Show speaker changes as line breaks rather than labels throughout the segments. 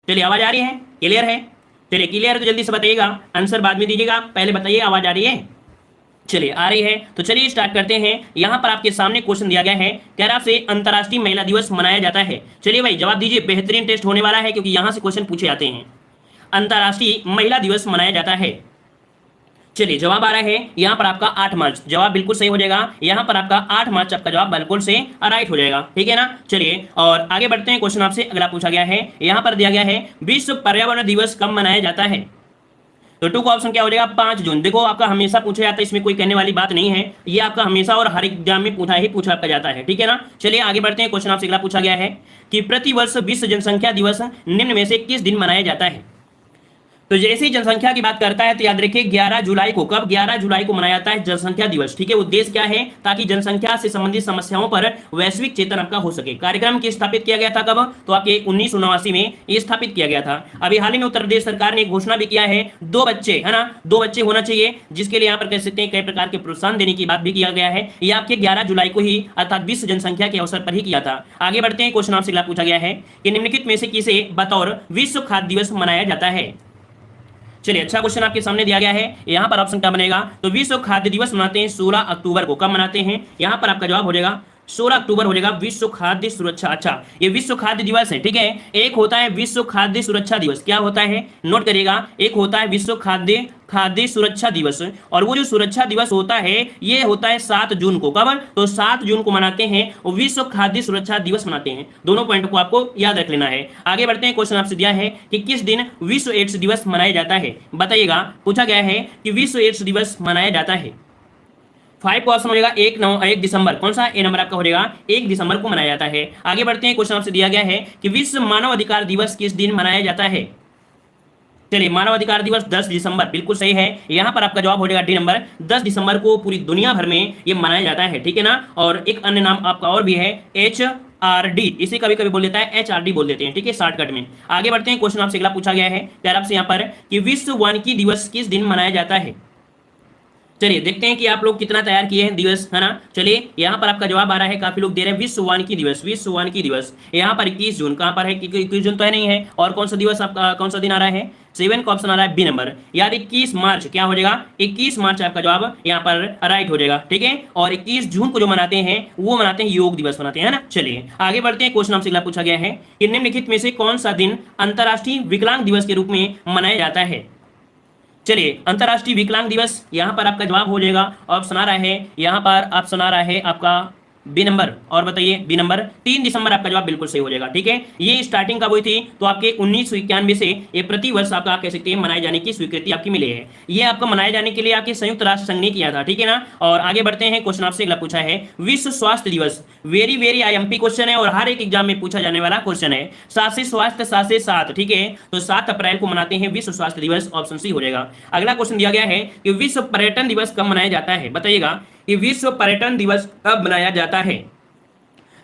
चलिए आवाज आ रही है, क्लियर है? चलिए क्लियर है तो जल्दी से बताइएगा, आंसर बाद में दीजिएगा, पहले बताइए आवाज आ रही है? चलिए आ रही है तो चलिए स्टार्ट करते हैं। यहाँ पर आपके सामने क्वेश्चन दिया गया है, कह रहा से अंतर्राष्ट्रीय महिला दिवस मनाया जाता है। चलिए भाई जवाब दीजिए, बेहतरीन टेस्ट होने वाला है क्योंकि यहाँ से क्वेश्चन पूछे जाते हैं। अंतर्राष्ट्रीय महिला दिवस मनाया जाता है। चलिए जवाब आ रहा है यहाँ पर आपका 8 मार्च, जवाब बिल्कुल सही हो जाएगा। यहाँ पर आपका 8 मार्च आपका जवाब बिल्कुल से राइट हो जाएगा, ठीक है ना। चलिए और आगे बढ़ते हैं, क्वेश्चन आपसे अगला पूछा गया है, यहाँ पर दिया गया है विश्व पर्यावरण दिवस कब मनाया जाता है? तो टू का ऑप्शन क्या हो जाएगा? 5 जून। देखो आपका हमेशा पूछा जाता है, इसमें कोई कहने वाली बात नहीं है, ये आपका हमेशा और हर एग्जाम में पूछा आपका जाता है, ठीक है ना। चलिए आगे बढ़ते हैं, क्वेश्चन आपसे अगला पूछा गया है कि प्रतिवर्ष विश्व जनसंख्या दिवस निम्न में से किस दिन मनाया जाता है? तो जैसे ही जनसंख्या की बात करता है तो याद रखिए 11 जुलाई को, कब 11 जुलाई को मनाया जाता है जनसंख्या दिवस, ठीक है। उद्देश्य क्या है? ताकि जनसंख्या से संबंधित समस्याओं पर वैश्विक चेतन आपका हो सके। कार्यक्रम की स्थापित किया गया था कब? तो आपके 1979 में ये स्थापित किया गया था। अभी हाल ही में उत्तर प्रदेश सरकार ने घोषणा भी किया है 2 बच्चे, है ना, 2 बच्चे होना चाहिए, जिसके लिए यहाँ पर कह सकते हैं कई प्रकार के प्रोत्साहन देने की बात भी किया गया है। ये आपके 11 जुलाई को ही अर्थात विश्व जनसंख्या के अवसर पर ही किया था। आगे बढ़ते हैं, क्वेश्चन आपसे अगला पूछा गया है कि निम्नलिखित में से किसे बतौर विश्व खाद्य दिवस मनाया जाता है? चलिए अच्छा क्वेश्चन आपके सामने दिया गया है, यहाँ पर ऑप्शन क्या बनेगा? तो विश्व खाद्य दिवस मनाते हैं 16 अक्टूबर को। कब मनाते हैं? यहाँ पर आपका जवाब हो जाएगा 16 अक्टूबर हो जाएगा, विश्व खाद्य सुरक्षा। अच्छा ये विश्व खाद्य दिवस है, ठीक है। एक होता है विश्व खाद्य सुरक्षा दिवस, क्या होता है नोट करिएगा, एक होता है विश्व खाद्य सुरक्षा दिवस, और वो जो सुरक्षा दिवस होता है ये होता है 7 जून को। कब? तो 7 जून को मनाते हैं, विश्व खाद्य सुरक्षा दिवस मनाते हैं। दोनों पॉइंट को आपको याद रख लेना है। आगे बढ़ते हैं, क्वेश्चन आपसे दिया है कि किस दिन विश्व एड्स दिवस मनाया जाता है? बताइएगा, पूछा गया है कि विश्व एड्स दिवस मनाया जाता है। 5 को ऑप्शन हो जाएगा 1 दिसंबर। कौन सा ए नंबर आपका हो जाएगा? 1 दिसंबर को मनाया जाता है। आगे बढ़ते हैं, क्वेश्चन आपसे दिया गया है कि विश्व मानव अधिकार दिवस किस दिन मनाया जाता है? चलिए मानव अधिकार दिवस 10 दिसंबर, बिल्कुल सही है। यहाँ पर आपका जवाब हो जाएगा डी नंबर, 10 दिसंबर को पूरी दुनिया भर में ये मनाया जाता है, ठीक है ना। और एक अन्य नाम आपका और भी है HRD, इसे कभी कभी बोल देता है HRD बोल देते हैं, ठीक है, शॉर्टकट में। आगे बढ़ते हैं, क्वेश्चन आपसे अगला पूछा गया है प्यार आपसे यहाँ पर कि विश्व वानिकी दिवस किस दिन मनाया जाता है? चलिए देखते हैं कि आप लोग कितना तैयार किए हैं दिवस, है ना। चलिए यहाँ पर आपका जवाब आ रहा है, काफी लोग दे रहे हैं विश्व वानिकी दिवस, विश्व वानिकी दिवस यहाँ पर 21 जून। कहाँ पर है? 21 जून तो है नहीं है। और कौन सा दिवस आपका, कौन सा दिन आ रहा है? 7 का ऑप्शन आ रहा है बी नंबर, यार 21 मार्च। क्या हो जाएगा? 21 मार्च आपका जवाब यहाँ पर राइट हो जाएगा, ठीक है। और 21 जून को जो मनाते हैं वो मनाते हैं योग दिवस मनाते हैं, है ना। चलिए आगे बढ़ते हैं, क्वेश्चन आपसे अगला पूछा गया है कि निम्नलिखित में से कौन सा दिन अंतर्राष्ट्रीय विकलांग दिवस के रूप में मनाया जाता है? चलिए अंतर्राष्ट्रीय विकलांग दिवस, यहाँ पर आपका जवाब हो जाएगा, ऑप्शन आ रहा है यहाँ पर, ऑप्शन आ रहा है आपका बी नंबर। और बताइए बी नंबर, 3 दिसंबर आपका जवाब बिल्कुल सही हो जाएगा, ठीक है। ये स्टार्टिंग कब हुई थी? तो आपके 1991 से ये प्रतिवर्ष आपका आप कह सकते हैं मनाए जाने की स्वीकृति आपकी मिली है। ये आपका मनाए जाने के लिए आपके संयुक्त राष्ट्र संघ ने किया था, ठीक है ना। और आगे बढ़ते हैं, क्वेश्चन आपसे अगला पूछा है विश्व स्वास्थ्य दिवस, वेरी वेरी IMP क्वेश्चन है और हर एक एग्जाम में पूछा जाने वाला क्वेश्चन है। 7 से स्वास्थ्य, 7 से 7, ठीक है। तो 7 अप्रैल को मनाते हैं विश्व स्वास्थ्य दिवस, ऑप्शन सी हो जाएगा। अगला क्वेश्चन दिया गया है कि विश्व पर्यटन दिवस कब मनाया जाता है? बताइएगा कि विश्व पर्यटन दिवस कब मनाया जाता है?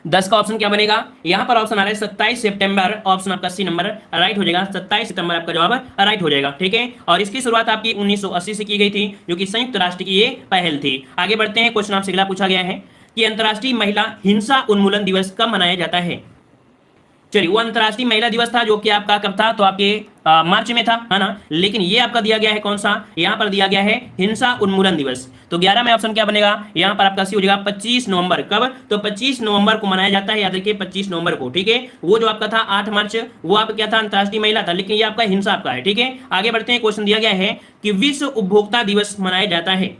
10 का ऑप्शन क्या बनेगा? यहाँ पर ऑप्शन आ रहा है 27 सितंबर, ऑप्शन आपका सी नंबर राइट हो जाएगा। 27 सितंबर आपका जवाब राइट हो जाएगा, ठीक है। और इसकी शुरुआत आपकी 1980 से की गई थी, जो कि संयुक्त राष्ट्र की ये पहल थी। आगे बढ़ते हैं, क्वेश्चन आपसे अगला पूछा गया है कि अंतर्राष्ट्रीय महिला हिंसा उन्मूलन दिवस कब मनाया जाता है? चलिए वो अंतर्राष्ट्रीय महिला दिवस था जो कि आपका कब था? तो आपके मार्च में था, है ना। लेकिन ये आपका दिया गया है कौन सा? यहाँ पर दिया गया है हिंसा उन्मूलन दिवस। तो 11 में ऑप्शन क्या बनेगा? यहाँ पर आपका सी हो जाएगा 25 नवंबर। कब? तो 25 नवंबर को मनाया जाता है, याद रखिए 25 नवंबर को, ठीक है। वो जो आपका था 8 मार्च, वो आपका क्या था? अंतर्राष्ट्रीय महिला था, लेकिन ये आपका हिंसा आपका है, ठीक है। आगे बढ़ते हैं, क्वेश्चन दिया गया है कि विश्व उपभोक्ता दिवस मनाया जाता है।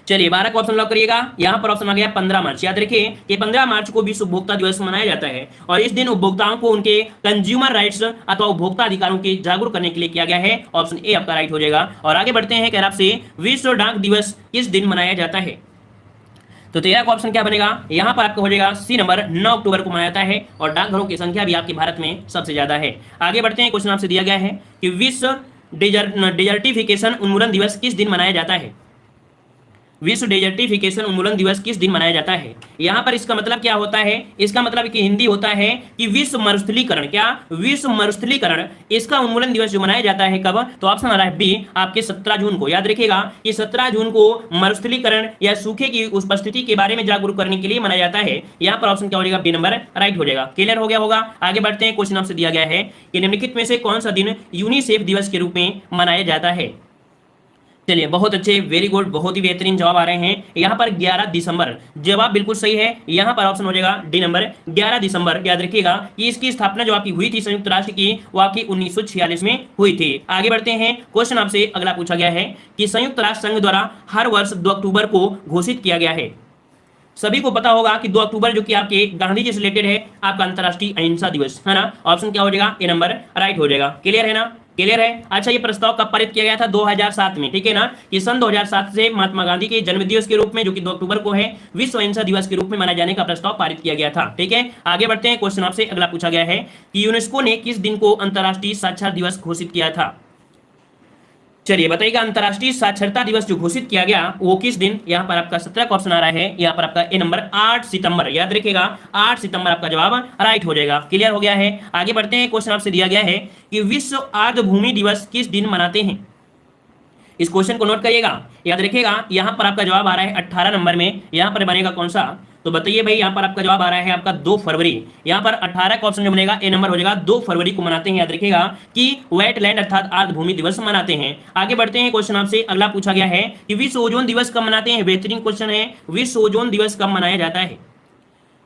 चलिए 12 का ऑप्शन लॉक करिएगा। यहाँ पर ऑप्शन आ गया 15 मार्च। याद रखिए कि 15 मार्च को विश्व उपभोक्ता दिवस मनाया जाता है और इस दिन उपभोक्ताओं को उनके कंज्यूमर राइट्स अथवा उपभोक्ता अधिकारों के जागरूक करने के लिए किया गया है। ऑप्शन ए आपका राइट हो जाएगा। और आगे बढ़ते हैं, कह रहा आपसे विश्व डाक दिवस किस दिन मनाया जाता है? तो 13 का ऑप्शन क्या बनेगा? यहाँ पर आपका हो जाएगा सी नंबर, 9 अक्टूबर को मनाया जाता है और डाकघरों की संख्या भी आपके भारत में सबसे ज्यादा है। आगे बढ़ते हैं, क्वेश्चन आपसे दिया गया है कि विश्व डिजर्टिफिकेशन उन्मूलन दिवस किस दिन मनाया जाता है? विश्व डेजर्टिफिकेशन उन्मूलन दिवस किस दिन मनाया जाता है? यहाँ पर इसका मतलब क्या होता है? इसका मतलब कि हिंदी होता है कि विश्व मरुस्थलीकरण, क्या विश्व मरुस्थलीकरण, इसका उन्मूलन दिवस जो मनाया जाता है कब? तो ऑप्शन आ रहा है बी, आपके 17 जून को। याद रखिएगा कि 17 जून को मरुस्थलीकरण या सूखे की उपस्थिति के बारे में जागरूक करने के लिए मनाया जाता है। यहाँ पर ऑप्शन क्या हो जाएगा? बी नंबर राइट हो जाएगा। क्लियर हो गया होगा। आगे बढ़ते हैं। क्वेश्चन आपसे दिया गया है कि निम्नलिखित में से कौन सा दिन यूनिसेफ दिवस के रूप में मनाया जाता है? चलिए, बहुत अच्छे, वेरी गुड, बहुत ही बेहतरीन जवाब आ रहे हैं। यहाँ पर 11 दिसंबर जवाब बिल्कुल सही है। यहाँ पर ऑप्शन हो जाएगा डी नंबर 11 दिसंबर। याद रखिएगा कि इसकी स्थापना जो आपकी हुई थी संयुक्त राष्ट्र की, वो आपकी 1946 में हुई थी। आगे बढ़ते हैं। क्वेश्चन आपसे अगला पूछा गया है कि संयुक्त राष्ट्र संघ द्वारा हर वर्ष 2 अक्टूबर को घोषित किया गया है। सभी को पता होगा कि 2 अक्टूबर जो कि आपके गांधी जी से रिलेटेड है, आपका अंतर्राष्ट्रीय अहिंसा दिवस है ना। ऑप्शन क्या हो जाएगा? ए नंबर राइट हो जाएगा। क्लियर है ना? क्लियर है। अच्छा, ये प्रस्ताव कब पारित किया गया था? 2007 में, ठीक है ना। कि सन 2007 से महात्मा गांधी के जन्म दिवस के रूप में, जो कि 2 अक्टूबर को है, विश्व अहिंसा दिवस के रूप में मनाए जाने का प्रस्ताव पारित किया गया था। ठीक है, आगे बढ़ते हैं। क्वेश्चन आपसे अगला पूछा गया है कि यूनेस्को ने किस दिन को अंतर्राष्ट्रीय साक्षरता दिवस घोषित किया था? चलिए बताइएगा, अंतर्राष्ट्रीय साक्षरता दिवस जो घोषित किया गया वो किस दिन? यहाँ पर आपका 17 का ऑप्शन आ रहा है। यहाँ पर आपका ए नंबर 8 सितंबर। याद रखिएगा 8 सितंबर आपका जवाब राइट हो जाएगा। क्लियर हो गया है। आगे बढ़ते हैं। क्वेश्चन आपसे दिया गया है कि विश्व आर्द्रभूमि दिवस किस दिन मनाते हैं? इस क्वेश्चन को नोट करिएगा, याद रखिएगा। यहाँ पर आपका जवाब आ रहा है 18 नंबर में। यहाँ पर बनेगा कौन सा? तो बताइए भाई। यहाँ पर आपका जवाब आ रहा है आपका 2 फरवरी। यहाँ पर 18 का ऑप्शन जो बनेगा ए नंबर हो जाएगा। 2 फरवरी को मनाते हैं। याद रखिएगा कि वेटलैंड अर्थात आर्द्रभूमि दिवस मनाते हैं। आगे बढ़ते हैं। क्वेश्चन आपसे अगला पूछा गया है कि विश्व ओजोन दिवस कब मनाते हैं? बेहतरीन क्वेश्चन है। विश्व ओजोन दिवस कब मनाया जाता है?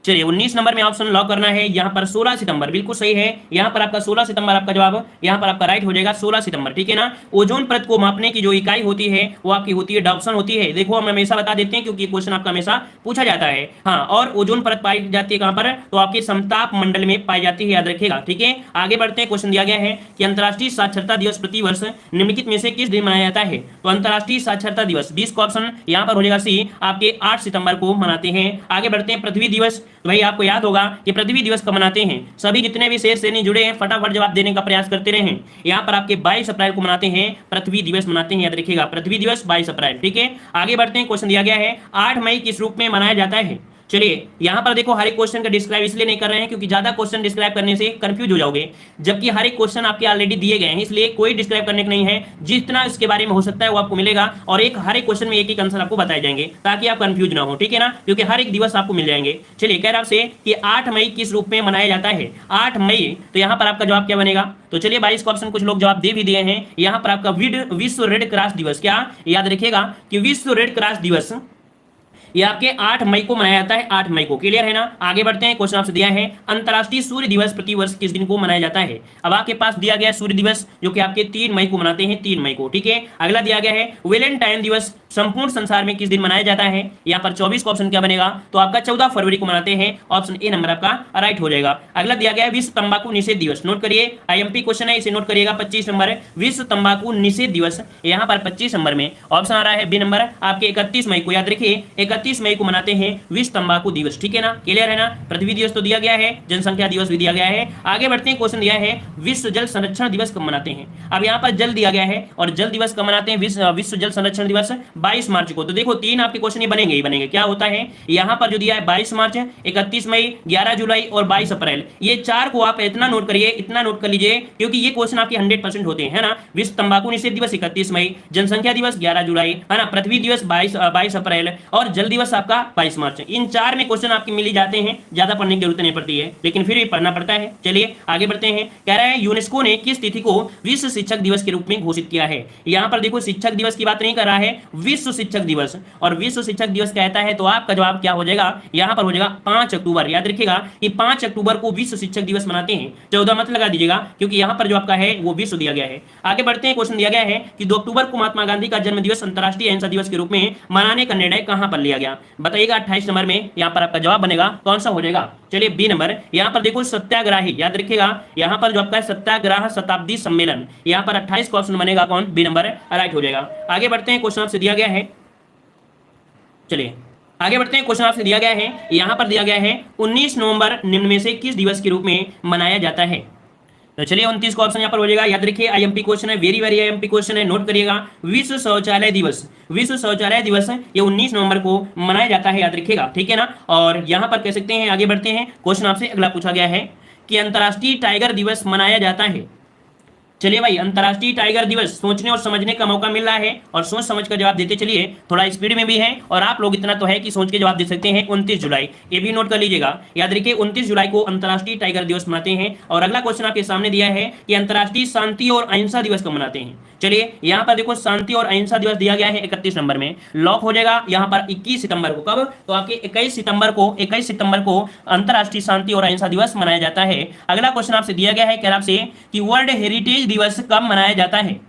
चलिए 19 नंबर में ऑप्शन लॉक करना है। यहाँ पर 16 सितंबर बिल्कुल सही है। यहाँ पर आपका 16 सितंबर आपका जवाब यहाँ पर आपका राइट हो जाएगा। 16 सितंबर, ठीक है ना। ओजोन परत को मापने की जो इकाई होती है वो आपकी होती है डाप्सन होती है। देखो हम हमेशा बता देते हैं क्योंकि क्वेश्चन आपका हमेशा पूछा जाता है। हाँ, और ओजोन परत पाई जाती है कहाँ पर? तो आपके समताप मंडल में पाई जाती है। याद रखिएगा, ठीक है। आगे बढ़ते हैं। क्वेश्चन दिया गया है कि अंतर्राष्ट्रीय साक्षरता दिवस प्रतिवर्ष निम्नलिखित में से किस दिन मनाया जाता है? तो अंतर्राष्ट्रीय साक्षरता दिवस 20 का ऑप्शन यहाँ पर हो जाएगा सी, आपके 8 सितंबर को मनाते हैं। आगे बढ़ते हैं। पृथ्वी दिवस, भाई आपको याद होगा कि पृथ्वी दिवस कब मनाते हैं? सभी जितने भी शेर सैनिक जुड़े हैं फटाफट जवाब देने का प्रयास करते रहे। यहाँ पर आपके 22 अप्रैल को मनाते हैं, पृथ्वी दिवस मनाते हैं। याद रखिएगा पृथ्वी दिवस 22 अप्रैल, ठीक है। आगे बढ़ते हैं। क्वेश्चन दिया गया है 8 मई किस रूप में मनाया जाता है? चलिए यहाँ पर देखो, हर एक क्वेश्चन का डिस्क्राइब इसलिए नहीं कर रहे हैं क्योंकि ज्यादा क्वेश्चन डिस्क्राइब करने से कंफ्यूज हो जाओगे, जबकि हर एक क्वेश्चन आपके ऑलरेडी दिए गए हैं, इसलिए कोई डिस्क्राइब करने का नहीं है। जितना इसके बारे में हो सकता है वो आपको मिलेगा और हर एक क्वेश्चन में एक आंसर आपको बताए जाएंगे ताकि आप कंफ्यूज ना हो, ठीक है ना, क्योंकि हर एक दिवस आपको मिल जाएंगे। चलिए, कह रहा आपसे कि 8 मई किस रूप में मनाया जाता है? 8 मई, तो यहाँ पर आपका जवाब क्या बनेगा? तो चलिए 22 का ऑप्शन कुछ लोग जवाब दे भी दिए हैं। यहाँ पर आपका विश्व रेड क्रॉस दिवस, क्या याद रखिएगा कि विश्व रेड क्रॉस दिवस ये आपके 8 मई को मनाया जाता है। 8 मई को। क्लियर है ना। आगे बढ़ते हैं। क्वेश्चन आपसे दिया है अंतर्राष्ट्रीय सूर्य दिवस प्रतिवर्ष किस दिन को मनाया जाता है? अब आपके पास दिया गया सूर्य दिवस जो कि आपके 3 मई को मनाते हैं, 3 मई को, ठीक है। अगला दिया गया है वैलेंटाइन दिवस संपूर्ण संसार में किस दिन मनाया जाता है? यहाँ पर 24 का ऑप्शन क्या बनेगा? तो आपका 14 फरवरी को मनाते हैं। ऑप्शन ए नंबर आपका राइट हो जाएगा। अगला दिया गया है विश्व तंबाकू निषेध दिवस। नोट करिए, आईएमपी क्वेश्चन है, इसे नोट करिएगा। 25 नंबर विश्व तंबाकू निषेध दिवस, यहाँ पर 25 नंबर में ऑप्शन आ रहा है बी नंबर आपके 31 मई को। याद रखिए 31 मई को मनाते हैं विश्व तंबाकू दिवस, ठीक है ना। क्लियर है ना। पृथ्वी दिवस तो दिया गया है, जनसंख्या दिवस भी दिया गया है। आगे बढ़ते हैं। क्वेश्चन दिया है विश्व जल संरक्षण दिवस कब मनाते हैं? अब यहाँ पर जल दिया गया है और जल दिवस कब मनाते हैं? विश्व जल संरक्षण दिवस 22 मार्च को। तो देखो 3 आपके क्वेश्चन ये बनेंगे ही बनेंगे। क्या होता है यहाँ पर जो दिया है 22 मार्च, 31 मई, 11 जुलाई और 22 अप्रैल, ये 4 को आप इतना नोट करिए, इतना नोट कर लीजिए क्योंकि ये क्वेश्चन आपके 100% होते हैं, है ना। विश्व तंबाकू निषेध दिवस 31 मई, जनसंख्या दिवस 11 जुलाई, है ना, पृथ्वी दिवस 22 अप्रैल और जल दिवस आपका 22 मार्च। इन 4 में क्वेश्चन आपके मिल जाते हैं, ज्यादा पढ़ने की जरूरत नहीं पड़ती है, लेकिन फिर भी पढ़ना पड़ता है। चलिए आगे बढ़ते हैं। कह रहा है यूनेस्को ने किस तिथि को विश्व शिक्षक दिवस के रूप में घोषित किया है? यहाँ पर देखो शिक्षक दिवस की बात नहीं कर रहा है, विश्व शिक्षक दिवस, और विश्व शिक्षक दिवस कहता है तो आपका जवाब क्या हो जाएगा? यहाँ पर हो जाएगा 5 अक्टूबर। याद रखिएगा कि 5 अक्टूबर को विश्व शिक्षक दिवस मनाते हैं। 14 मत लगा दीजिएगा क्योंकि यहाँ पर जो आपका है वो विश्व दिया गया है। आगे बढ़ते हैं। क्वेश्चन दिया गया है कि 2 अक्टूबर को महात्मा गांधी का जन्म दिवस अंतर्राष्ट्रीय अहिंसा दिवस के रूप में मनाने का निर्णय कहां पर लिया गया? बताइएगा 28 नंबर में। यहाँ पर आपका जवाब बनेगा कौन सा हो जाएगा? चलिए बी नंबर। यहाँ पर देखो सत्याग्रही, याद रखिएगा यहाँ पर जो आपका सत्याग्रह शताब्दी सम्मेलन, यहाँ पर 28 का ऑप्शन बनेगा कौन? बी नंबर राइट हो जाएगा। आगे बढ़ते हैं। क्वेश्चन आपसे दिया गया है, चलिए आगे बढ़ते हैं। क्वेश्चन आपसे दिया गया है, यहाँ पर दिया गया है 19 नवंबर निम्न में से किस दिवस के रूप में मनाया जाता है? तो चलिए 29 का ऑप्शन यहाँ पर हो जाएगा। याद रखिए आईएमपी क्वेश्चन है, वेरी वेरी आईएमपी क्वेश्चन है, नोट करिएगा। विश्व शौचालय दिवस, विश्व शौचालय दिवस ये 19 नवंबर को मनाया जाता है, याद रखिएगा, ठीक है ना। और यहाँ पर कह सकते हैं, आगे बढ़ते हैं, क्वेश्चन आपसे अगला पूछा गया है कि अंतर्राष्ट्रीय टाइगर दिवस मनाया जाता है। चलिए भाई, अंतर्राष्ट्रीय टाइगर दिवस सोचने और समझने का मौका मिल रहा है और सोच समझ कर जवाब देते चलिए, थोड़ा स्पीड में भी है और आप लोग इतना तो है कि सोच के जवाब दे सकते हैं। 29 जुलाई, ये भी नोट कर लीजिएगा, याद रखिए 29 जुलाई को अंतर्राष्ट्रीय टाइगर दिवस मनाते हैं। और अगला क्वेश्चन आपके सामने दिया है कि अंतर्राष्ट्रीय शांति और अहिंसा दिवस कब मनाते हैं। चलिए यहाँ पर देखो, शांति और अहिंसा दिवस दिया गया है 31 नंबर में, लॉक हो जाएगा यहाँ पर 21 सितंबर को। कब? तो आपके 21 सितंबर को अंतर्राष्ट्रीय शांति और अहिंसा दिवस मनाया जाता है। अगला क्वेश्चन आपसे दिया गया है कह आपसे कि वर्ल्ड हेरिटेज दिवस कब मनाया जाता है।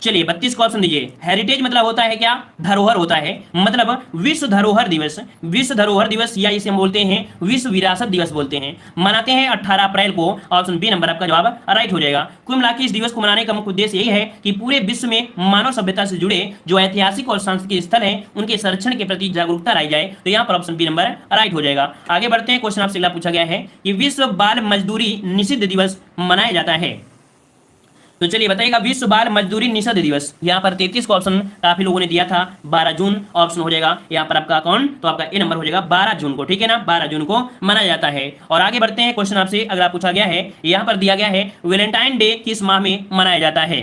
चलिए 32 का ऑप्शन दीजिए। हेरिटेज मतलब होता है क्या? धरोहर होता है, मतलब विश्व धरोहर दिवस, विश्व धरोहर दिवस या इसे हम बोलते हैं विश्व विरासत दिवस बोलते हैं, मनाते हैं 18 अप्रैल को। ऑप्शन बी नंबर आपका जवाब राइट हो जाएगा। कुल मिला के इस दिवस को मनाने का मुख्य उद्देश्य यही है कि पूरे विश्व में मानव सभ्यता से जुड़े जो ऐतिहासिक और सांस्कृतिक स्थल है उनके संरक्षण के प्रति जागरूकता लाई जाए। तो यहाँ पर ऑप्शन बी नंबर राइट हो जाएगा। आगे बढ़ते हैं, क्वेश्चन आपसे अगला पूछा गया है कि विश्व बाल मजदूरी निषिद्ध दिवस मनाया जाता है। तो चलिए बताइएगा, विश्व बाल मजदूरी निषेध दिवस, यहाँ पर 33 का ऑप्शन काफी लोगों ने दिया था, 12 जून ऑप्शन हो जाएगा यहाँ पर आपका कौन, तो आपका ए नंबर हो जाएगा 12 जून को, ठीक है ना, 12 जून को मनाया जाता है। और आगे बढ़ते हैं, क्वेश्चन आपसे अगला पूछा गया है, यहाँ पर दिया गया है वैलेंटाइन डे किस माह में मनाया जाता है।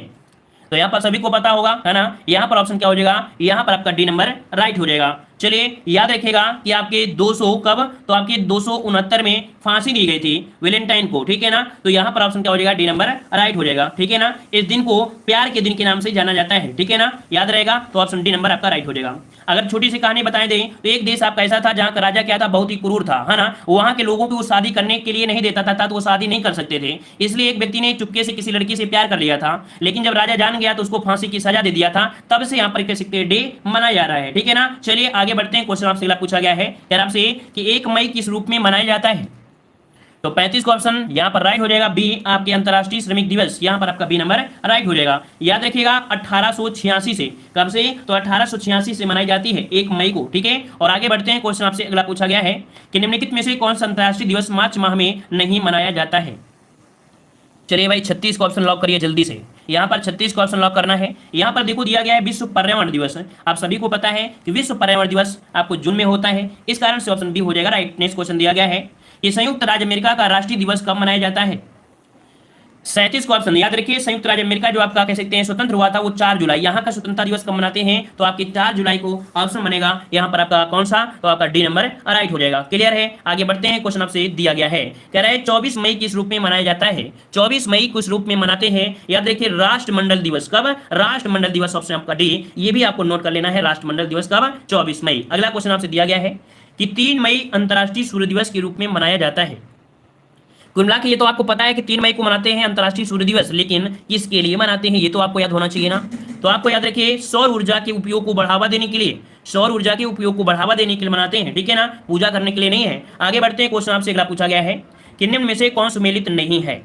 तो यहाँ पर सभी को पता होगा, है ना। यहाँ पर ऑप्शन क्या हो जाएगा, यहाँ पर आपका डी नंबर राइट हो जाएगा। चलिए याद रखिएगा कि आपके 200 कब, तो आपके 269 में फांसी दी गई थी वैलेंटाइन को, ठीक है ना। तो यहाँ पर ऑप्शन क्या हो जाएगा, डी नंबर राइट हो जाएगा, ठीक है ना। इस दिन को प्यार के दिन के नाम से जाना जाता है, ठीक है ना, याद रहेगा। तो ऑप्शन डी नंबर आपका राइट हो जाएगा। अगर छोटी सी कहानी बताएं दें तो एक देश आपका ऐसा था जहाँ का राजा क्या था, बहुत ही क्रूर था, है ना। वहाँ के लोगों को वो शादी करने के लिए नहीं देता था, तो वो शादी नहीं कर सकते थे। इसलिए एक व्यक्ति ने चुपके से किसी लड़की से प्यार कर लिया था, लेकिन जब राजा जान गया तो उसको फांसी की सजा दे दिया था। तब से यहाँ पर कह सकते हैं डे मनाया जा रहा है, ठीक है ना। चलिए आगे बढ़ते हैं, क्वेश्चन आपसे पूछा गया है यार आपसे कि 1 मई किस रूप में मनाया जाता है। तो 35 का ऑप्शन यहां पर राइट हो जाएगा, बी आपके अंतर्राष्ट्रीय श्रमिक दिवस, यहां पर आपका बी नंबर राइट हो जाएगा। याद रखिएगा 1886 से, कब से, तो 1886 से मनाई जाती है 1 मई को, ठीक है। और आगे बढ़ते हैं, क्वेश्चन आपसे अगला पूछा गया है कि निम्नलिखित में से कौन सा अंतर्राष्ट्रीय दिवस मार्च माह में नहीं मनाया जाता है। चलिए भाई 36 का ऑप्शन लॉक करिए जल्दी से, यहाँ पर 36 का ऑप्शन लॉक करना है। यहाँ पर देखो दिया गया है विश्व पर्यावरण दिवस, आप सभी को पता है कि विश्व पर्यावरण दिवस आपको जून में होता है, इस कारण से ऑप्शन बी हो जाएगा राइट। नेक्स्ट क्वेश्चन दिया गया है कि संयुक्त राज्य अमेरिका का राष्ट्रीय दिवस कब मनाया जाता है। 37 का ऑप्शन याद रखिए, संयुक्त राज्य अमेरिका जो आपका कह सकते हैं स्वतंत्र हुआ था वो 4 जुलाई, यहाँ का स्वतंत्रता दिवस कब मनाते हैं, तो आपके 4 जुलाई को ऑप्शन बनेगा यहाँ पर आपका कौन सा, तो आपका डी नंबर राइट हो जाएगा। क्लियर है। आगे बढ़ते हैं, क्वेश्चन आपसे दिया गया है, कह रहा है 24 मई किस रूप में मनाया जाता है। 24 मई किस रूप में मनाते हैं, याद रखिए राष्ट्रमंडल दिवस, कब, राष्ट्रमंडल दिवस, ऑप्शन आपका डी, ये भी आपको नोट कर लेना है, राष्ट्रमंडल दिवस कब, 24 मई। अगला क्वेश्चन आपसे दिया गया है कि 3 मई अंतर्राष्ट्रीय सूर्य दिवस के रूप में मनाया जाता है। कुल मिला के ये तो आपको पता है कि 3 मई को मनाते हैं अंतर्राष्ट्रीय सूर्य दिवस, लेकिन किसके लिए मनाते हैं ये तो आपको याद होना चाहिए ना। तो आपको याद रखिए सौर ऊर्जा के उपयोग को बढ़ावा देने के लिए, सौर ऊर्जा के उपयोग को बढ़ावा देने के लिए मनाते हैं, ठीक है ना, पूजा करने के लिए नहीं है। आगे बढ़ते हैं, क्वेश्चन आपसे अगला पूछा गया है कि निम्न में से कौन सम्मिलित नहीं है।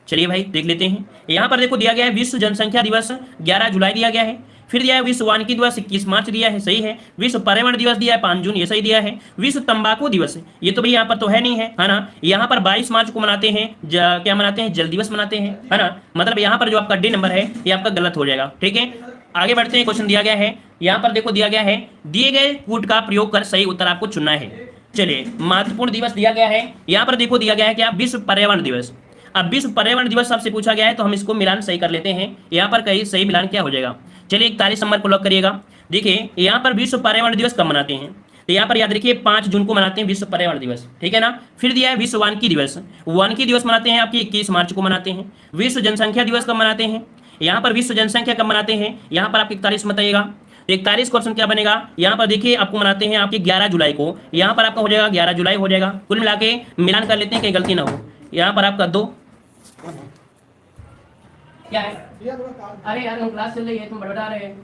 चलिए भाई देख लेते हैं, यहाँ पर देखो दिया गया है विश्व जनसंख्या दिवस 11 जुलाई दिया गया है, फिर दिया है विश्व वानिकी दिवस 21 मार्च दिया है, सही है। विश्व पर्यावरण दिवस दिया है 5 जून, ये सही दिया है। विश्व तंबाकू दिवस, ये तो भाई यहाँ पर तो है नहीं है, है ना। यहाँ पर 22 मार्च को मनाते हैं, क्या मनाते हैं, जल दिवस मनाते हैं, है ना। मतलब यहाँ पर जो आपका डी नंबर है ये आपका गलत हो जाएगा, ठीक है। आगे बढ़ते हैं, क्वेश्चन दिया गया है, यहाँ पर देखो दिया गया है दिए गए कूट का प्रयोग कर सही उत्तर आपको चुनना है। चलिए महत्वपूर्ण दिवस दिया गया है, यहाँ पर देखो दिया गया है क्या, विश्व पर्यावरण दिवस। अब विश्व पर्यावरण दिवस आपसे पूछा गया है तो हम इसको मिलान सही कर लेते हैं। यहाँ पर कहीं सही मिलान क्या हो जाएगा, चलिए 41 नंबर को लॉक करिएगा। देखिए यहाँ पर विश्व पर्यावरण दिवस कब मनाते हैं, तो यहाँ पर याद रखिए 5 जून को मनाते हैं विश्व पर्यावरण दिवस, ठीक है ना। फिर दिया है विश्व वानिकी दिवस, वानिकी दिवस मनाते हैं आपकी 21 मार्च को मनाते हैं। विश्व जनसंख्या दिवस कब मनाते हैं, यहाँ पर विश्व जनसंख्या कब मनाते हैं, यहाँ पर आप 41 बताइएगा। 41 का ऑप्शन क्या बनेगा, यहाँ पर देखिए आपको मनाते हैं आपके 11 जुलाई को, यहाँ पर आपका हो जाएगा 11 जुलाई हो जाएगा। कुल मिला के मिलान कर लेते हैं कहीं गलती ना हो। यहाँ पर आपका 2 क्या है, अरे यार हम क्लास चल रही है तुम बता रहे हैं।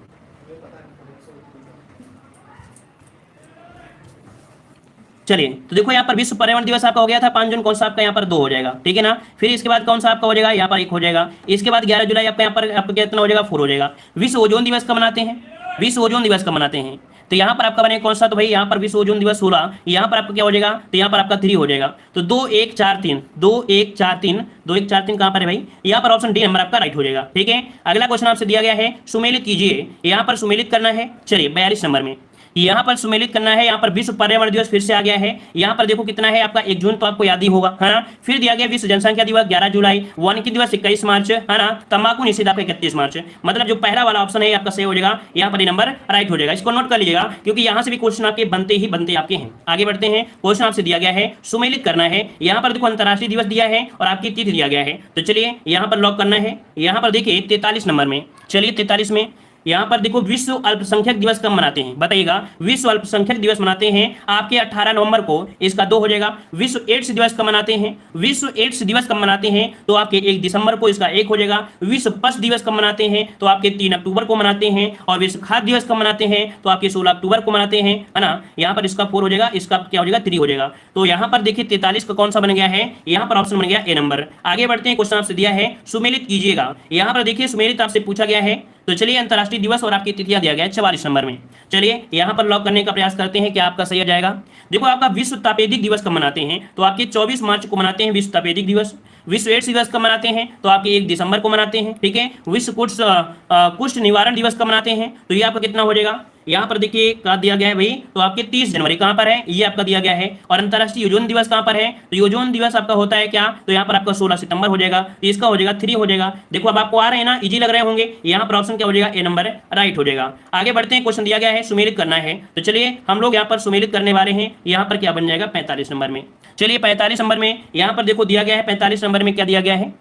चलिए तो देखो यहाँ पर विश्व पर्यावरण दिवस आपका हो गया था 5 जून, कौन सा आपका यहाँ पर 2 हो जाएगा, ठीक है ना। फिर इसके बाद कौन सा आपका हो जाएगा, यहाँ पर 1 हो जाएगा। इसके बाद 11 जुलाई आपका यहाँ पर आपका कितना हो जाएगा, 4 हो जाएगा। विश्व ओजोन दिवस कब मनाते हैं, विश्व ओजोन दिवस कब मनाते हैं, तो यहाँ पर आपका बने कौन सा, तो भाई यहाँ पर विश्व ओजोन दिवस 16, यहाँ पर आपका क्या हो जाएगा, तो यहाँ पर आपका 3 हो जाएगा। तो 2 1 4 3 2 1 4 3 2 1 4 3 कहाँ पर है भाई, यहाँ पर ऑप्शन डी नंबर आपका राइट हो जाएगा। ठीक है, अगला क्वेश्चन आपसे दिया गया है, सुमेलित कीजिए। यहाँ पर सुमेलित करना है, चलिए 42 नंबर में यहाँ पर सुमेलित करना है। यहाँ पर विश्व पर्यावरण दिवस फिर से आ गया है। यहाँ पर देखो कितना है आपका 1 जून, तो आपको याद ही होगा, है ना। फिर दिया गया विश्व जनसंख्या दिवस 11 जुलाई, वानिकी दिवस 21 मार्च, है ना। तंबाकू निषेध आपका 31 मार्च। मतलब जो पहला वाला ऑप्शन है आपका सही हो जाएगा, यहाँ पर नंबर राइट हो जाएगा। इसको नोट कर लीजिएगा, क्योंकि यहाँ से भी क्वेश्चन आपके बनते ही बनते आपके हैं। आगे बढ़ते हैं, क्वेश्चन आपसे दिया गया है, सुमेलित करना है। यहाँ पर देखो अंतर्राष्ट्रीय दिवस दिया है और आपकी तिथि दिया गया है, तो चलिए यहाँ पर लॉक करना है। यहाँ पर देखिए 43 नंबर में, चलिए 43 में यहाँ पर देखो विश्व अल्पसंख्यक दिवस कब मनाते हैं, बताइएगा। विश्व अल्पसंख्यक दिवस मनाते हैं आपके 18 नवंबर को, इसका 2 हो जाएगा। विश्व एड्स दिवस कब मनाते हैं, विश्व एड्स दिवस कब मनाते हैं, तो आपके 1 दिसंबर को, इसका 1 हो जाएगा। विश्व पशु दिवस कब मनाते हैं, तो आपके 3 अक्टूबर को मनाते हैं। और विश्व खाद्य दिवस कब मनाते हैं, तो आपके 16 अक्टूबर को मनाते हैं, है ना। यहाँ पर इसका 4 हो जाएगा, इसका क्या हो जाएगा 3 हो जाएगा। तो यहाँ पर देखिए 43 का कौन सा बन गया है, यहाँ पर ऑप्शन बन गया ए नंबर। आगे बढ़ते हैं, क्वेश्चन आपसे दिया है, सुमेलित कीजिएगा। यहाँ पर देखिए सुमेलित आपसे पूछा गया है, तो चलिए अंतर्राष्ट्रीय दिवस और आपकी तिथियां दिया गया है 44 नंबर में। चलिए यहाँ पर लॉक करने का प्रयास करते हैं, क्या आपका सही हो जाएगा। देखो आपका विश्व तपेदिक दिवस कब मनाते हैं, तो आपके 24 मार्च को मनाते हैं विश्व तपेदिक दिवस। विश्व एड्स दिवस कब मनाते हैं, तो आपके 1 दिसंबर को मनाते हैं। ठीक है, विश्व कुष्ठ निवारण दिवस कब मनाते हैं, तो ये आपका कितना हो जाएगा, यहाँ पर देखिए क्या दिया गया है भाई, तो आपके 30 जनवरी कहाँ पर है, ये आपका दिया गया है। और अंतर्राष्ट्रीय ओजोन दिवस कहाँ पर है, तो ओजोन दिवस आपका होता है क्या, तो यहाँ पर आपका 16 सितंबर हो जाएगा, तो इसका हो जाएगा 3 हो जाएगा। देखो अब आपको आ रहे हैं ना, इजी लग रहे होंगे, यहाँ पर ऑप्शन क्या हो जाएगा, ए नंबर राइट हो जाएगा। आगे बढ़ते हैं, क्वेश्चन दिया गया है सुमेलित करना है, तो चलिए हम लोग यहाँ पर सुमेलित करने वाले हैं। यहाँ पर क्या बन जाएगा 45 नंबर में। चलिए 45 नंबर में यहाँ पर देखो दिया गया है, 45 नंबर में क्या दिया गया है,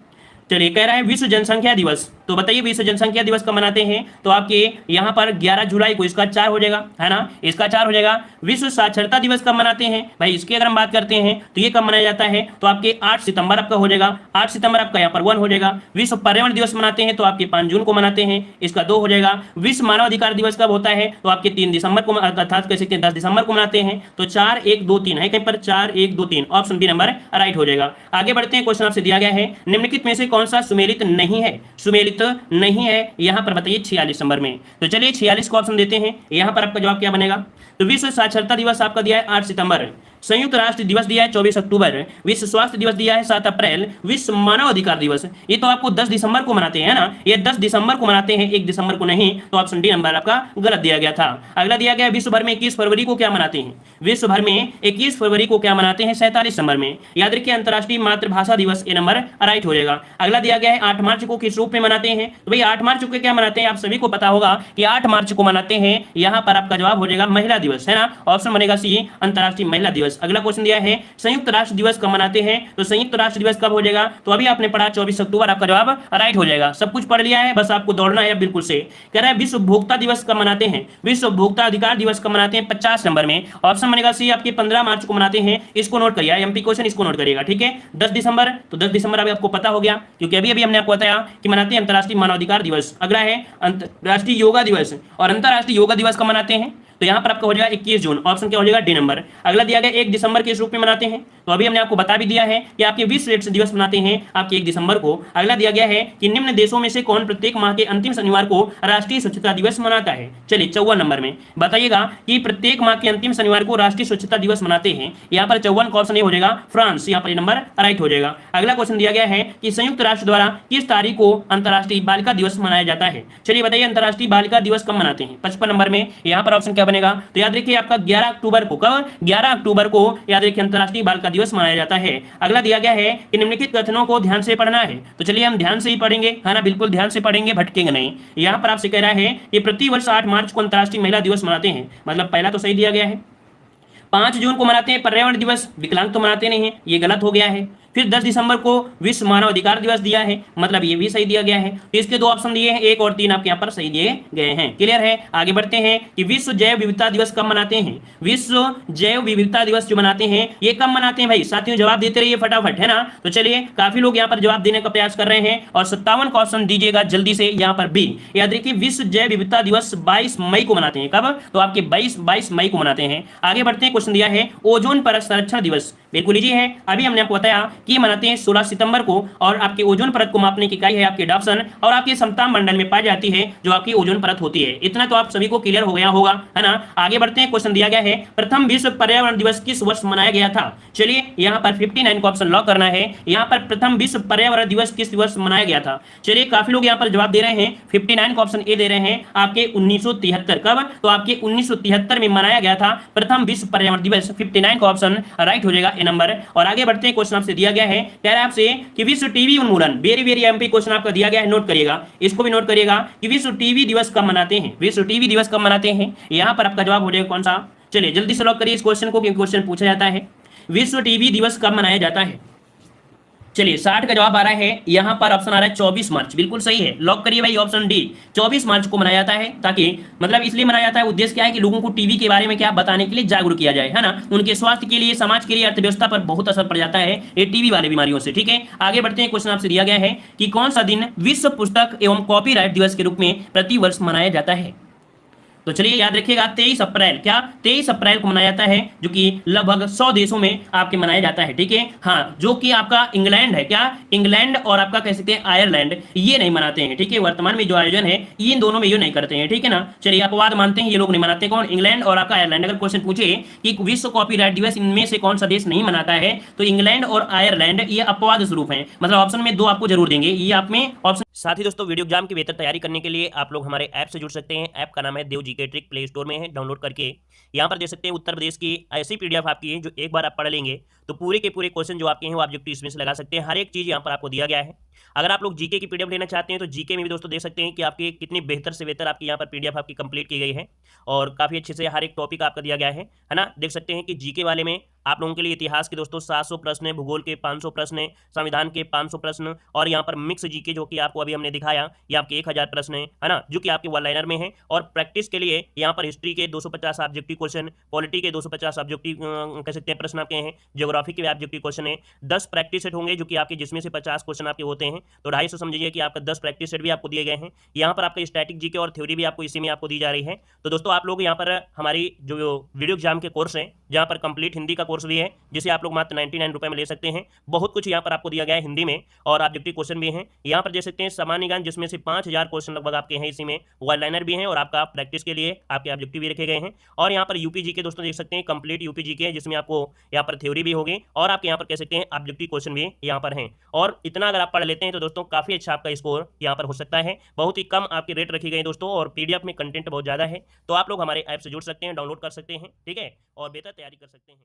चलिए कह रहा है विश्व जनसंख्या दिवस। तो बताइए विश्व जनसंख्या दिवस कब मनाते हैं, तो आपके यहाँ पर 11 जुलाई को, इसका 4 हो जाएगा, है ना, इसका 4 हो जाएगा। विश्व साक्षरता दिवस कब मनाते हैं भाई, इसकी अगर हम बात करते हैं तो ये कब मनाया जाता है, तो आपके 8 सितंबर आपका हो जाएगा, 8 सितंबर आपका यहाँ पर 1 हो जाएगा। विश्व पर्यावरण दिवस मनाते हैं तो आपके 5 जून को मनाते हैं, इसका 2 हो जाएगा। विश्व मानवाधिकार दिवस कब होता है, तो आपके 3 दिसंबर को, अर्थात कह सकते हैं 10 दिसंबर को मनाते हैं। तो 4 1 2 3 है कहीं पर, 4 1 2 3 ऑप्शन बी नंबर राइट हो जाएगा। आगे बढ़ते हैं, क्वेश्चन आपसे दिया गया है, निम्नलिखित में से कौन सा सुमेलित नहीं है, सुमेलित नहीं है, यहाँ पर बताइए 46 नंबर में। तो चलिए 46 को ऑप्शन देते हैं, यहाँ पर आपका जवाब क्या बनेगा, तो विश्व साक्षरता दिवस आपका दिया है 8 सितंबर, संयुक्त राष्ट्र दिवस दिया है 24 अक्टूबर, विश्व स्वास्थ्य दिवस दिया है 7 अप्रैल, विश्व मानव अधिकार दिवस ये तो आपको 10 दिसंबर को मनाते हैं ना, ये 10 दिसंबर को मनाते हैं, 1 दिसंबर को नहीं, तो ऑप्शन डी नंबर आपका गलत दिया गया था। अगला दिया गया विश्व भर में 21 फरवरी को क्या मनाते हैं, विश्व भर में 21 फरवरी को क्या मनाते हैं, 47 नंबर में। याद रखिए अंतर्राष्ट्रीय मातृभाषा दिवस, ये नंबर राइट हो जाएगा। अगला दिया गया है 8 मार्च को किस रूप में मनाते हैं, तो भाई 8 मार्च को क्या मनाते हैं, आप सभी को पता होगा कि 8 मार्च को मनाते हैं, यहाँ पर आपका जवाब हो जाएगा महिला दिवस, है ना, ऑप्शन बनेगा सी अंतर्राष्ट्रीय महिला दिवस। अगला क्वेश्चन दिया है संयुक्त राष्ट्र दिवस कब मनाते हैं, तो संयुक्त राष्ट्र दिवस कब हो जाएगा, तो अभी आपने पढ़ा 24 अक्टूबर, आपका जवाब राइट हो जाएगा। सब कुछ पढ़ लिया है, बस आपको दौड़ना है बिल्कुल से। कह रहा है विश्व उपभोक्ता दिवस कब मनाते हैं, विश्व उपभोक्ता अधिकार दिवस कब मनाते हैं, 50 नंबर में, ऑप्शन बनेगा सी आपके 15 मार्च को मनाते हैं। इसको नोट करिए, एमपी क्वेश्चन इसको नोट करिएगा, ठीक है। 10 दिसंबर, तो 10 दिसंबर अभी आपको पता हो गया, क्योंकि अभी अभी हमने आपको बताया कि मनाते हैं अंतर्राष्ट्रीय मानवाधिकार दिवस। अगला है अंतर्राष्ट्रीय योगा दिवस, और अंतर्राष्ट्रीय योगा दिवस कब मनाते हैं, तो यहाँ पर आपका हो जाएगा 21 जून, ऑप्शन क्या हो जाएगा डी नंबर। अगला दिया गया 1 दिसंबर के रूप में मनाते हैं, तो अभी हमने आपको बता भी दिया है कि आपके विश्व एड्स दिवस मनाते हैं आपके 1 दिसंबर को। अगला दिया गया है कि निम्न देशों में से कौन प्रत्येक माह के अंतिम शनिवार को राष्ट्रीय स्वच्छता दिवस मनाता है। चलिए 54 नंबर में बताइएगा कि प्रत्येक माह के अंतिम शनिवार को राष्ट्रीय स्वच्छता दिवस मनाते हैं, यहाँ पर 54 का ऑप्शन हो जाएगा फ्रांस, यहाँ पर नंबर राइट हो जाएगा। अगला क्वेश्चन दिया गया है कि संयुक्त राष्ट्र द्वारा किस तारीख को अंतर्राष्ट्रीय बालिका दिवस मनाया जाता है। चलिए बताइए अंतर्राष्ट्रीय बालिका दिवस कब मनाते हैं, 55 नंबर में, यहाँ पर ऑप्शन क्या बनेगा, तो याद रखिए आपका 11 अक्टूबर को, कब 11 अक्टूबर को याद रखिए अंतर्राष्ट्रीय बालिका दिवस मनाया जाता है। अगला दिया गया है कि निम्नलिखित कथनों को ध्यान से पढ़ना है, तो चलिए हम ध्यान से ही पढ़ेंगे, है ना, बिल्कुल ध्यान से पढ़ेंगे, भटकेंगे नहीं। यहाँ पर आपसे कह रहा है कि प्रति वर्ष 8 मार्च को अंतर्राष्ट्रीय महिला दिवस मनाते हैं, मतलब पहला तो सही दिया गया है। 5 जून को मनाते हैं पर्यावरण दिवस, विकलांग तो मनाते नहीं है, ये गलत हो गया है। फिर 10 दिसंबर को विश्व मानव अधिकार दिवस दिया है, मतलब ये भी सही दिया गया है। तो इसके 2 ऑप्शन दिए हैं, 1 और 3 आपके यहाँ पर सही दिए गए हैं। क्लियर है। आगे बढ़ते हैं कि विश्व जैव विविधता दिवस कब मनाते हैं। विश्व जैव विविधता दिवस जो मनाते हैं ये कब मनाते हैं भाई, साथियों जवाब देते रहिए फटाफट, है ना। तो चलिए काफी लोग यहाँ पर जवाब देने का प्रयास कर रहे हैं और 57 का ऑप्शन दीजिएगा जल्दी से। यहाँ पर बी, याद रखिए विश्व जैव विविधता दिवस 22 मई को मनाते हैं। कब, तो आपके 22 मई को मनाते हैं। आगे बढ़ते हैं, क्वेश्चन दिया है ओजोन परत संरक्षण दिवस बिल्कुल इजी है। अभी हमने आपको बताया कि मनाते हैं 16 सितंबर को, और आपके ओजोन परत को मापने की इकाई है आपकी डाप्सन, और आपके समताप मंडल में पाई जाती है जो आपकी ओजोन परत होती है। इतना तो आप सभी को क्लियर हो गया होगा, है ना। आगे बढ़ते हैं, क्वेश्चन दिया गया है प्रथम विश्व पर्यावरण दिवस किस वर्ष मनाया गया था। चलिए यहाँ पर 59 को ऑप्शन लॉक करना है। यहाँ पर प्रथम विश्व पर्यावरण दिवस किस वर्ष मनाया गया था। चलिए काफी लोग यहाँ पर जवाब दे रहे हैं। 59 को ऑप्शन ए दे रहे हैं आपके 1973। कब, तो आपके 1973 में मनाया गया था प्रथम विश्व पर्यावरण दिवस। 59 का ऑप्शन राइट हो जाएगा ए नंबर। और आगे बढ़ते हैं, क्वेश्चन आपसे दिया गया है, कह रहा है आपसे कि विश्व टीबी उन्मूलन, वेरी वेरी एमपी क्वेश्चन आपका दिया गया है, नोट करिएगा, इसको भी नोट करिएगा कि विश्व टीबी दिवस कब मनाते हैं। विश्व टीबी दिवस कब मनाते हैं, यहां पर आपका जवाब हो जाएगा कौन सा। चलिए जल्दी से लॉक करिए इस क्वेश्चन को, क्योंकि क्वेश्चन पूछा जाता है विश्व टीबी दिवस कब मनाया जाता है। चलिए 60 का जवाब आ रहा है, यहां पर ऑप्शन आ रहा है 24 मार्च, बिल्कुल सही है, लॉक करिए भाई ऑप्शन डी। 24 मार्च को मनाया जाता है, ताकि मतलब इसलिए मनाया जाता है, उद्देश्य क्या है कि लोगों को टीबी के बारे में क्या बताने के लिए जागरूक किया जाए, है ना। उनके स्वास्थ्य के लिए, समाज के लिए, अर्थव्यवस्था पर बहुत असर पड़ जाता है ये टीबी वाले बीमारियों से। ठीक है, आगे बढ़ते हैं, क्वेश्चन आपसे दिया गया है कि कौन सा दिन विश्व पुस्तक एवं कॉपीराइट दिवस के रूप में प्रतिवर्ष मनाया जाता है। तो चलिए याद रखिएगा 23 अप्रैल, क्या 23 अप्रैल को मनाया जाता है, जो कि लगभग 100 देशों में आपके मनाया जाता है। ठीक है, हाँ, जो कि आपका इंग्लैंड है, क्या इंग्लैंड और आपका कह सकते हैं आयरलैंड, ये नहीं मनाते हैं। ठीक है, वर्तमान में जो आयोजन है इन दोनों में ये नहीं करते हैं। ठीक है ना, चलिए अपवाद मानते हैं, ये लोग नहीं मनाते। कौन, इंग्लैंड और आपका आयरलैंड। अगर क्वेश्चन पूछे कि विश्व कॉपीराइट दिवस इनमें से कौन सा देश नहीं मनाता है, तो इंग्लैंड और आयरलैंड ये अपवाद स्वरूप है, मतलब ऑप्शन में 2 आपको जरूर देंगे, ये आप में ऑप्शन। साथ ही दोस्तों वीडियो एग्जाम की बेहतर तैयारी करने के लिए आप लोग हमारे ऐप से जुड़ सकते हैं। ऐप का नाम है देव जीके ट्रिक, प्ले स्टोर में है, डाउनलोड करके यहाँ पर देख सकते हैं उत्तर प्रदेश की ऐसी पीडीएफ आपकी है जो एक बार आप पढ़ लेंगे तो पूरे के पूरे क्वेश्चन जो आपके हैं वो ऑब्जेक्टिव इसमें से लगा सकते हैं। हर एक चीज यहाँ पर आपको दिया गया है। अगर आप लोग जीके की पीडीएफ लेना चाहते हैं तो जीके में भी दोस्तों देख सकते हैं कि आपकी कितनी बेहतर से बेहतर आपकी यहाँ पर पीडीएफ आपकी कंप्लीट की गई है, और काफी अच्छे से हर एक टॉपिक आपका दिया गया है ना। देख सकते हैं कि जीके वाले में आप लोगों के लिए इतिहास के दोस्तों 700 प्रश्न है, भूगोल के 500 प्रश्न है, संविधान के 500 प्रश्न, और यहाँ पर मिक्स जीके जो कि आपको अभी हमने दिखाया ये आपके 1000 प्रश्न है ना, जो कि आपके वन लाइनर में है। और प्रैक्टिस के लिए यहाँ पर हिस्ट्री के 250 ऑब्जेक्टिव क्वेश्चन, पॉलिटी के 250 ऑब्जेक्टिव कह सकते हैं प्रश्न आपके हैं, ज्योग्राफी के ऑब्जेक्टिव क्वेश्चन है, 10 प्रैक्टिस सेट होंगे जो कि आपके जिसमें से 50 क्वेश्चन आपके होते हैं, तो 250 समझिए कि आपका 10 प्रैक्टिस सेट भी आपको दिए गए हैं। यहाँ पर आपका स्टैटिक जीके और थ्योरी भी आपको इसी में आपको दी जा रही है। तो दोस्तों आप लोग यहाँ पर हमारी जो वीडियो एग्जाम के कोर्स है, जहाँ पर कंप्लीट हिंदी का कोर्स भी है, जिसे आप लोग मात्र 99 रुपए में ले सकते हैं। बहुत कुछ यहाँ पर आपको दिया गया है हिंदी में, और ऑब्जेक्टिव क्वेश्चन भी हैं यहाँ पर देख सकते हैं, सामान्य ज्ञान जिसमें से 5000 क्वेश्चन लगभग आपके हैं, इसी में वन लाइनर भी हैं, और आपका प्रैक्टिस के लिए आपके ऑब्जेक्टिव भी रखे गए हैं। और यहाँ पर यूपीजी के दोस्तों देख सकते हैं कंप्लीट यूपीजी के, जिसमें आपको यहाँ पर थ्योरी भी होगी और आपके यहाँ पर कह सकते हैं ऑब्जेक्टिव क्वेश्चन भी यहाँ पर हैं। और इतना अगर आप पढ़ लेते हैं तो दोस्तों काफी अच्छा आपका स्कोर यहाँ पर हो सकता है। बहुत ही कम आपकी रेट रखी गई दोस्तों, और पीडीएफ में कंटेंट बहुत ज्यादा है, तो आप लोग हमारे ऐप से जुड़ सकते हैं, डाउनलोड कर सकते हैं, ठीक है, और बेहतर तैयारी कर सकते हैं।